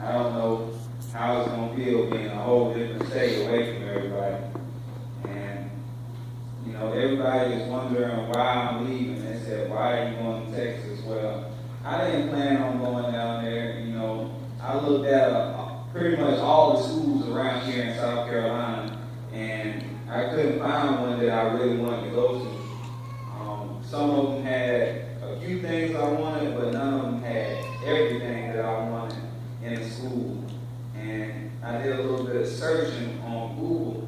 I don't know how it's going to feel being a whole different state away from everybody. And, you know, everybody is wondering why I'm leaving. They said, why are you going to Texas? Well, I didn't plan on going down there. You know, I looked at pretty much all the schools around here in South Carolina, and I couldn't find one that I really wanted to go to. Some of them had a few things I wanted, but none of them had everything that I wanted in a school. And I did a little bit of searching on Google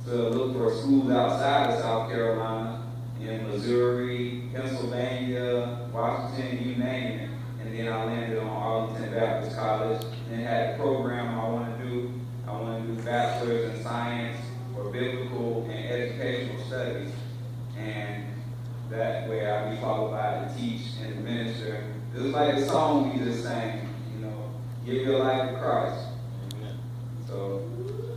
to look for schools outside of South Carolina, in Missouri, Pennsylvania, Washington, you name it. And then I landed on Arlington Baptist College, and it had a program I want to do. I want to do bachelor's in science or biblical and educational studies. And that way I'll be qualified to teach and minister. It was like the song we just sang, you know, give your life to Christ. Amen. So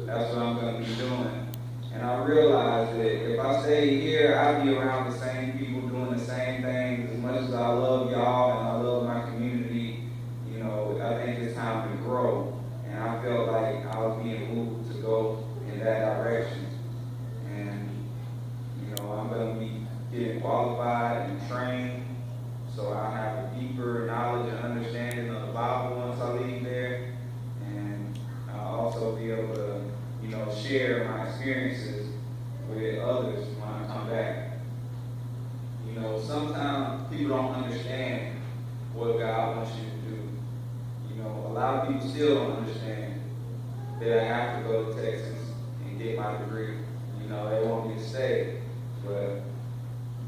that's what I'm going to be doing. And I realized that if I stay here, I'll be around the same people doing the same things. As much as I love y'all and I love my community, you know, I think it's time to grow. And I felt like I was being moved to go in that direction. And, you know, I'm going to be getting qualified and trained so I have a deeper knowledge and understanding of the Bible once I leave there. And I'll also be able to, you know, share my experiences with others when I come back. You know, sometimes people don't understand what God wants you to do. You know, a lot of people still don't understand that I have to go to Texas and get my degree. You know, they want me to stay, but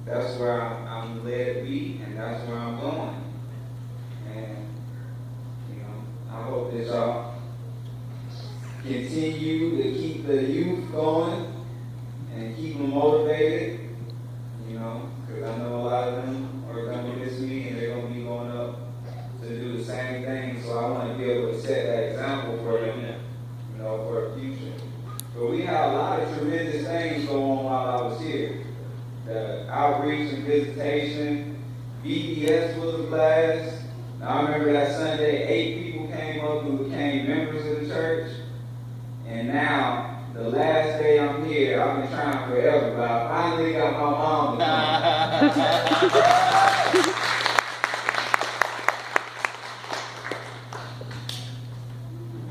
that's where I'm led to be, and that's where I'm going. And, you know, I hope that y'all continue to keep the youth going and keep them motivated, you know, because I know a lot of them are going to miss me and they're going to be going up to do the same thing. So I want to be able to set that example for them, you know, for the future. But we had a lot of tremendous things go on while I was here. The outreach and visitation, VBS was a blast. I remember that Sunday, 8 people came up and became members of the church. And now, the last day I'm here, I've been trying forever, but I finally got my mom to come.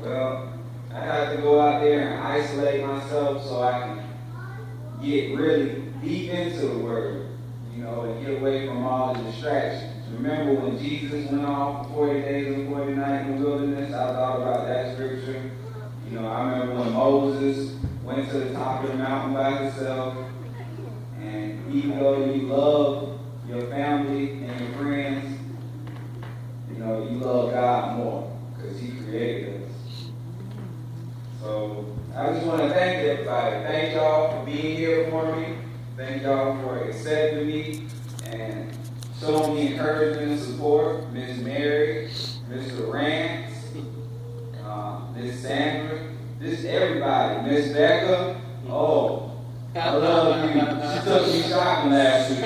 Well, I had to go out there and isolate myself so I can get really deep into the Word, you know, and get away from all the distractions. Remember when Jesus went off for 40 days and 40 nights in the wilderness? I thought about that scripture. You know, I remember when Moses went to the top of the mountain by himself, and even though you love your family and your friends, you know, you love God more because He created us. So I just want to thank everybody. Thank y'all for being here for me. Thank y'all for accepting me and showing me encouragement and support. Miss Mary, Mr. Rance, Miss Sandra, just everybody. Miss Becca, oh, I love you. She took me shopping last week.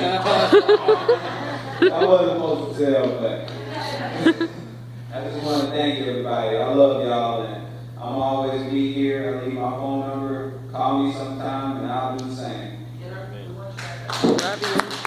I wasn't supposed to tell, but I just want to thank everybody. I love y'all, and I'm always be here. I leave my phone number. Call me sometime, and I'll do the same. Love you.